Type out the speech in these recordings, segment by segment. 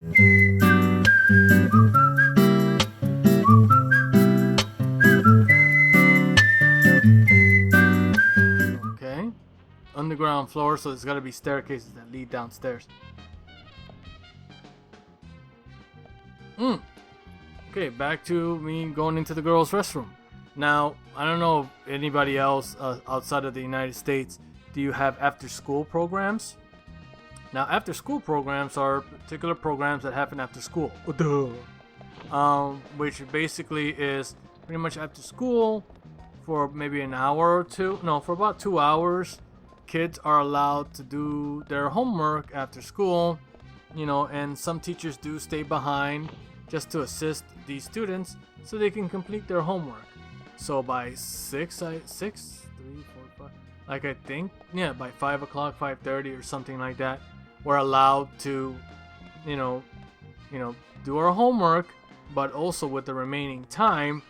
Okay. Underground floor, so there's gotta be staircases that lead downstairs. Okay, back to me going into the girls' restroom. Now, I don't know if anybody else outside of the United States, do you have after-school programs? Now, after-school programs are particular programs that happen after school. Which basically is pretty much after school for maybe an hour or two. No, for about 2 hours. Kids are allowed to do their homework after school, and some teachers do stay behind just to assist these students so they can complete their homework. So by 6, 3, 4, 5, like I think, yeah, by 5 o'clock, 5:30 or something like that, we're allowed to, do our homework, but also with the remaining time,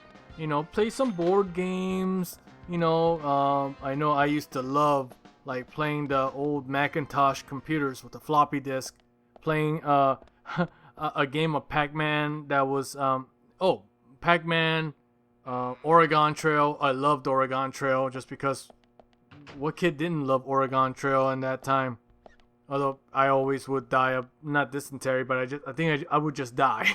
play some board games. I know I used to love like playing the old Macintosh computers with the floppy disk, playing a game of Pac-Man that was Pac-Man, Oregon Trail. I loved Oregon Trail just because what kid didn't love Oregon Trail in that time? Although I always would die of not dysentery, but I think I would just die.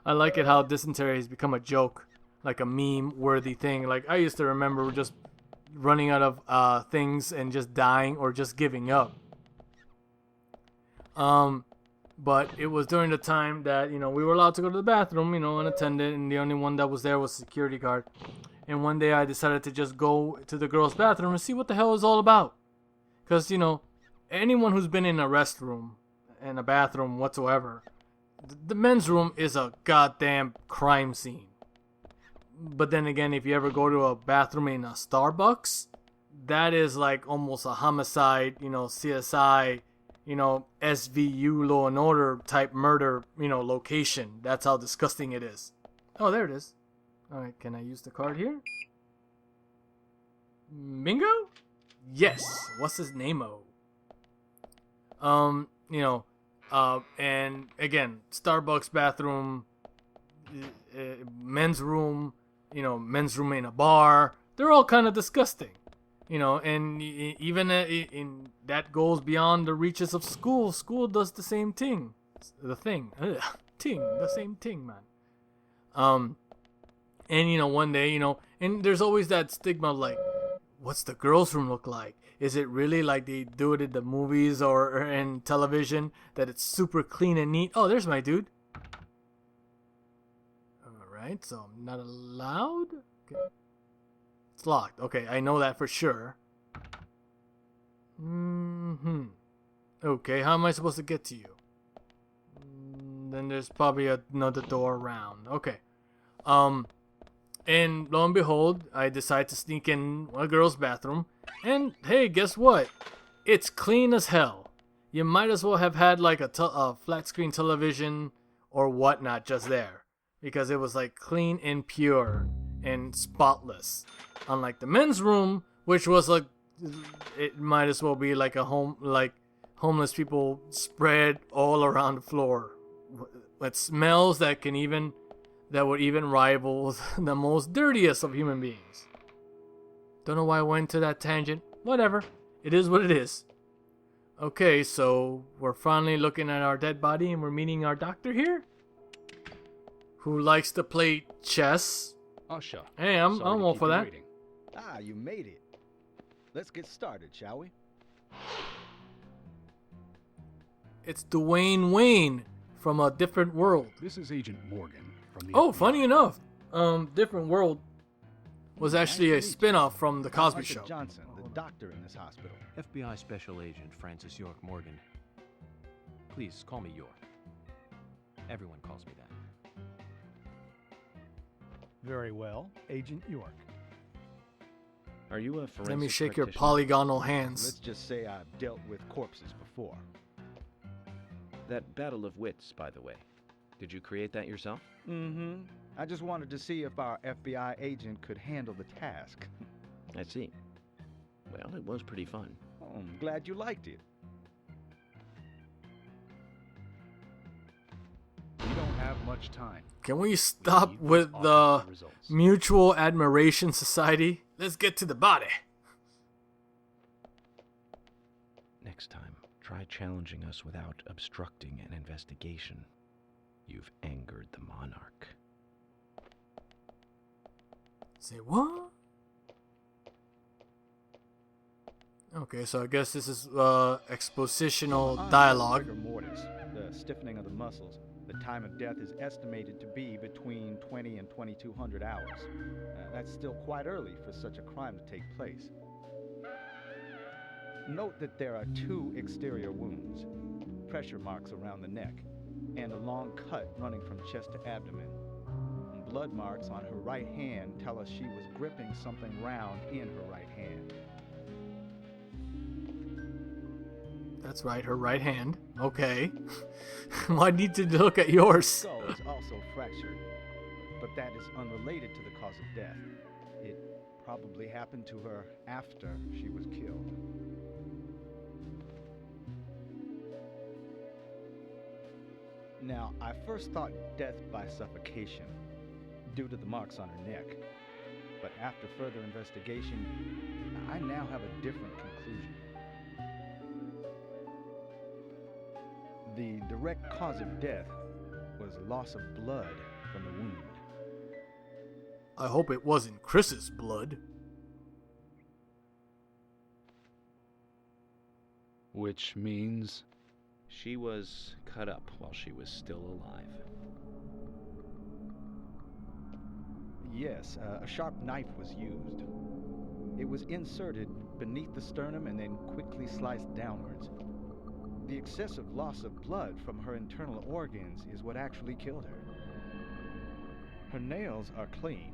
I like it how dysentery has become a joke, like a meme-worthy thing. Like I used to remember just running out of things and just dying or just giving up. But it was during the time that, we were allowed to go to the bathroom, unattended, and the only one that was there was a security guard. And one day I decided to just go to the girls' bathroom and see what the hell it was all about. Because, anyone who's been in a restroom, in a bathroom whatsoever, the men's room is a goddamn crime scene. But then again, if you ever go to a bathroom in a Starbucks, that is like almost a homicide, CSI, SVU, Law and Order type murder, location. That's how disgusting it is. Oh, there it is. Alright, can I use the card here? Bingo? Yes. What's his name-o? And again, Starbucks bathroom, men's room, men's room in a bar. They're all kind of disgusting. And even in that goes beyond the reaches of school. School does the same thing. The same thing, man. And one day, and there's always that stigma of like, what's the girls' room look like? Is it really like they do it in the movies or in television, that it's super clean and neat? Oh, there's my dude. Alright, so I'm not allowed? Okay. It's locked. Okay, I know that for sure. Okay, how am I supposed to get to you? Then there's probably another door around. Okay. And lo and behold, I decide to sneak in a girl's bathroom. And hey, guess what? It's clean as hell. You might as well have had like a flat screen television or whatnot just there. Because it was like clean and pure and spotless. Unlike the men's room, which was like, it might as well be like homeless people spread all around the floor. With smells that would even rival the most dirtiest of human beings. Don't know why I went to that tangent. Whatever. It is what it is. Okay, so we're finally looking at our dead body and we're meeting our doctor here. Who likes to play chess. Oh, sure. Hey, I'm all for that. Waiting. Ah, you made it. Let's get started, shall we? It's Dwayne Wayne from A Different World. This is Agent Morgan from the Oh, FBI. funny enough, Different World was actually a spin-off from The Cosby Arthur Show. Johnson, the doctor in this hospital. FBI Special Agent Francis York Morgan. Please call me York. Everyone calls me that. Very well, Agent York. Are you a forensic Let me shake your practitioner? polygonal Let's hands. just say I've dealt with corpses before. That battle of wits, by the way. Did you create that yourself? Mm-hmm. I just wanted to see if our FBI agent could handle the task. I see. Well, it was pretty fun. Oh, I'm glad you liked it. have much time. Can we stop need with those the autopsy results. Mutual Admiration Society? Let's get to the body. Next time, try challenging us without obstructing an investigation. You've angered the monarch. Say what? Okay, so I guess this is expositional dialogue. Rigor mortis, the stiffening of the muscles. The time of death is estimated to be between 20 and 2200 hours. That's still quite early for such a crime to take place. Note that there are 2 exterior wounds, pressure marks around the neck, and a long cut running from chest to abdomen. Blood marks on her right hand tell us she was gripping something round in her right hand. That's right, her right hand. Okay. Why need to look at yours? Skull is also fractured, but that is unrelated to the cause of death. It probably happened to her after she was killed. Now, I first thought death by suffocation, due to the marks on her neck. But after further investigation, I now have a different conclusion. The direct cause of death was loss of blood from the wound. I hope it wasn't Chris's blood. Which means... She was cut up while she was still alive. Yes, a sharp knife was used. It was inserted beneath the sternum and then quickly sliced downwards. The excessive loss of blood from her internal organs is what actually killed her. Her nails are clean,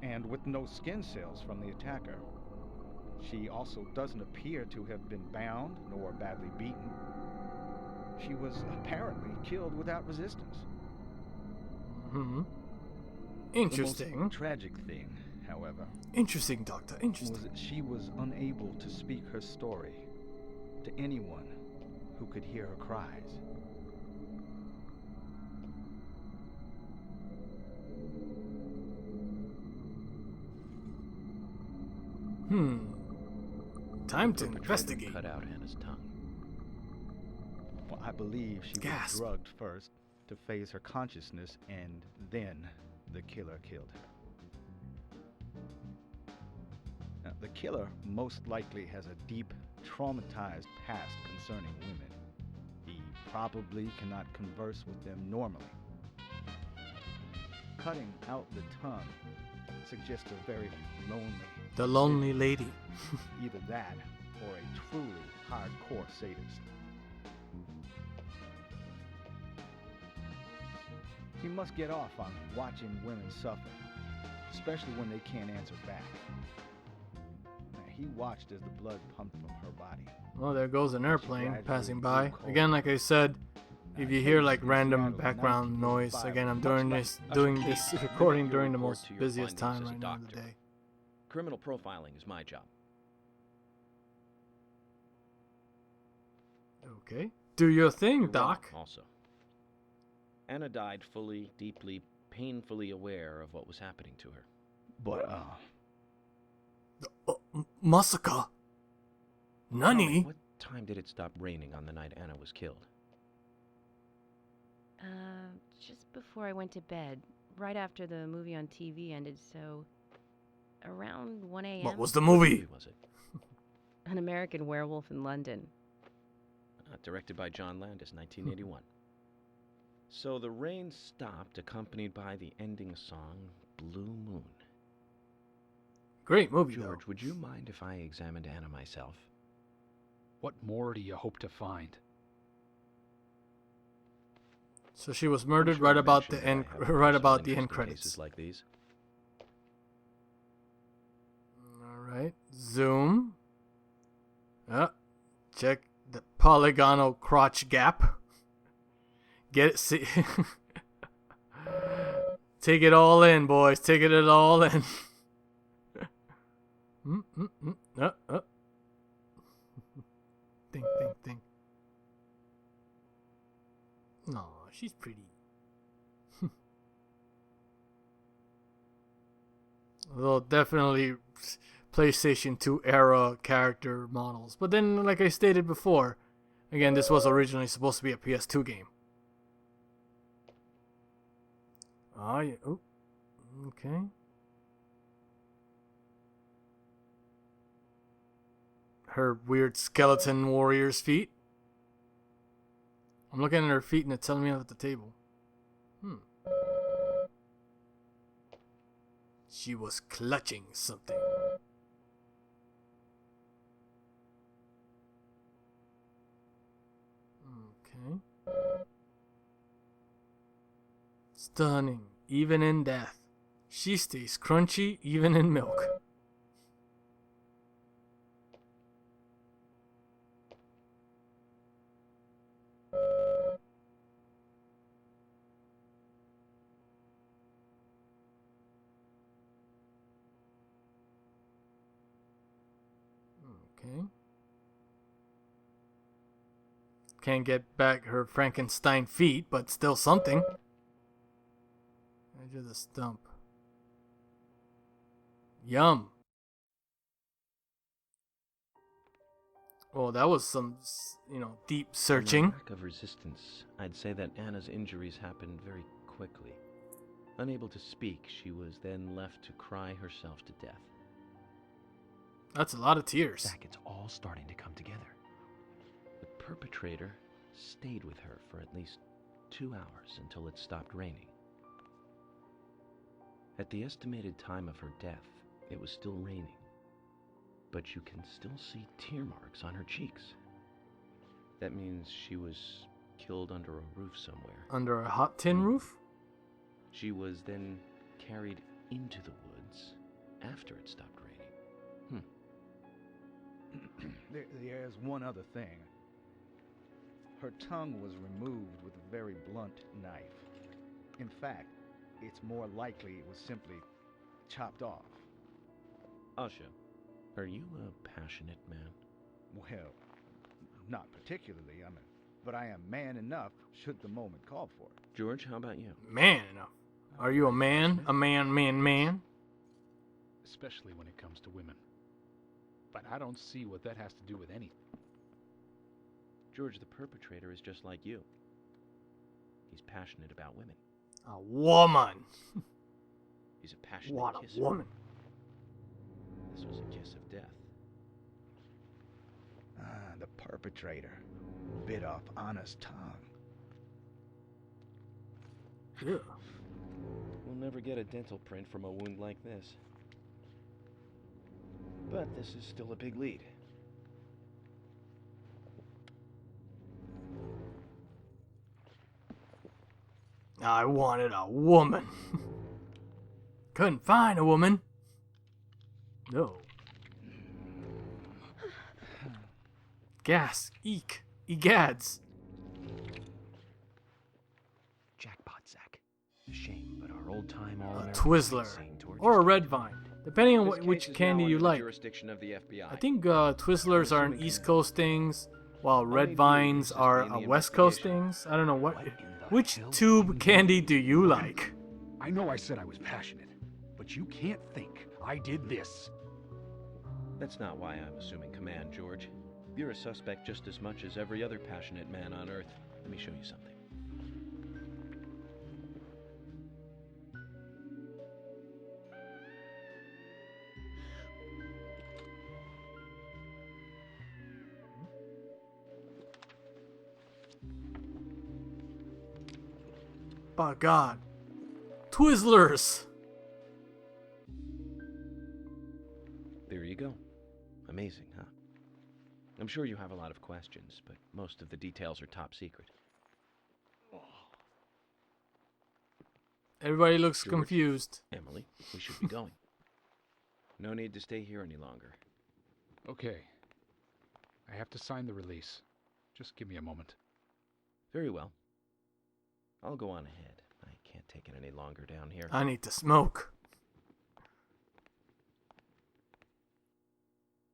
and with no skin cells from the attacker. She also doesn't appear to have been bound nor badly beaten. She was apparently killed without resistance. Hmm. The Interesting. most tragic thing, however, Interesting, Doctor. was Interesting. that she was unable to speak her story to anyone who could hear her cries. Time to Perpetrator investigate. Cut out Anna's tongue. Well, I believe she Gasp. was drugged first to phase her consciousness, and then the killer killed her. Now, the killer most likely has a deep, traumatized past concerning women. He probably cannot converse with them normally. Cutting out the tongue suggests a very lonely, The lonely lady. either that or a truly hardcore sadist. He must get off on watching women suffer, especially when they can't answer back. Now, he watched as the blood pumped from her body. Well, there goes an airplane gradually passing grew by. cold. Again, like I said, if you hear like In random Seattle in background noise, 1945, again, I'm much doing like this Usher Keith, recording your during the report most to your busiest findings time as a right now of the doctor. day. Criminal profiling is my job. Okay. Do your thing, You're wrong, Doc. also. Anna died fully, deeply, painfully aware of what was happening to her. But, Masaka. Tell me, Nani? what time did it stop raining on the night Anna was killed? Just before I went to bed, right after the movie on TV ended, so around 1 a.m. What was the What movie? was it? An American Werewolf in London. Directed by John Landis, 1981. So the rain stopped, accompanied by the ending song, Blue Moon. Great movie, George, though. would you mind if I examined Anna myself? What more do you hope to find? So she was I'm murdered sure right I about the mentioned end, that I have a right personal about the interest end in credits. cases like these. All right, zoom. Check the polygonal crotch gap. Get it? See. Take it all in, boys. Take it all in. Think. No, she's pretty. Though definitely PlayStation 2 era character models. But then, like I stated before, again, this was originally supposed to be a PS2 game. Oh, yeah. Oh, okay. Her weird skeleton warrior's feet. I'm looking at her feet and it's telling me I'm at the table. She was clutching something. Okay. Stunning, even in death. She stays crunchy, even in milk. Okay. Can't get back her Frankenstein feet, but still something. Edge of the stump. Yum. Oh, that was some, deep From the searching. lack of resistance, I'd say that Anna's injuries happened very quickly. Unable to speak, she was then left to cry herself to death. That's a lot of tears. Zach, it's all starting to come together. The perpetrator stayed with her for at least 2 hours until it stopped raining. At the estimated time of her death, it was still raining, but you can still see tear marks on her cheeks. That means she was killed under a roof somewhere. Under a hot tin roof? She was then carried into the woods after it stopped raining. There's one other thing. Her tongue was removed with a very blunt knife. In fact, it's more likely it was simply chopped off. Asha, are you a passionate man? Well, not particularly, but I am man enough should the moment call for it. George, how about you? Man enough. Are you a man? A man? Especially when it comes to women. But I don't see what that has to do with anything. George, the perpetrator is just like you. He's passionate about women. A woman. He's a passionate What a kisser. woman. This was a kiss of death. The perpetrator bit off Anna's tongue. Yeah. We'll never get a dental print from a wound like this. But this is still a big lead. I wanted a woman. Couldn't find a woman. No. Gas. Eek. Egads. Jackpot, Zach. A shame, but our old-time A all-American Twizzler. sightseeing tour Or a just red ended. vine. Depending on This case which is candy now you under the like. jurisdiction of the FBI. I think Twizzlers are an East Coast things, while red need vines to are sustain the West Coast investigation. things. I don't know what. What in the Which hell tube do you candy mean? do you like? I know I said I was passionate, but you can't think I did this. That's not why I'm assuming command, George. You're a suspect just as much as every other passionate man on Earth. Let me show you something. By God. Twizzlers! There you go. Amazing, huh? I'm sure you have a lot of questions, but most of the details are top secret. Everybody looks George? confused. Emily, we should be going. No need to stay here any longer. Okay. I have to sign the release. Just give me a moment. Very well. I'll go on ahead. I can't take it any longer down here. I need to smoke.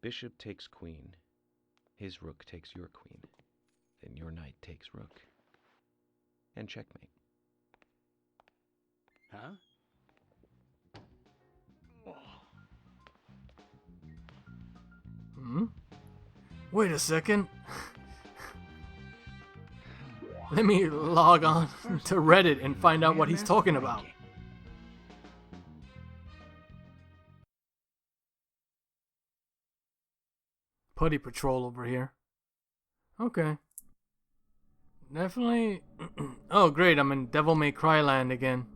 Bishop takes queen. His rook takes your queen. Then your knight takes rook. And checkmate. Huh? Wait a second. Let me log on to Reddit and find out what he's talking about. Putty Patrol over here. Okay. Definitely. Oh, great. I'm in Devil May Cry land again.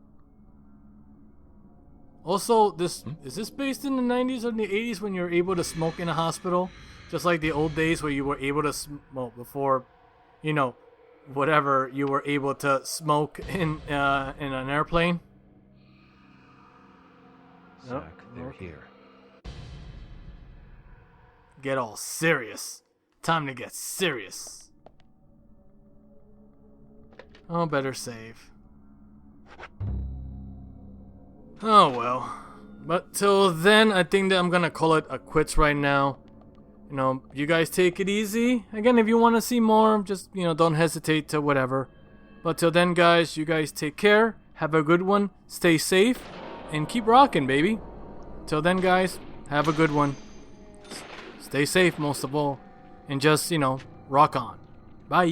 Also, is this based in the 90s or the 80s when you were able to smoke in a hospital? Just like the old days where you were able to smoke before, you know, whatever you were able to smoke in an airplane? Zach, they're here. Get all serious. Time to get serious. Oh, better save. Oh well. But till then, I think that I'm gonna call it a quits right now. You know, you guys take it easy. Again, if you want to see more, just, you know, don't hesitate to whatever. But till then, guys, you guys take care. Have a good one. Stay safe. And keep rocking, baby. Till then, guys, have a good one. Stay safe, most of all. And just, you know, rock on. Bye.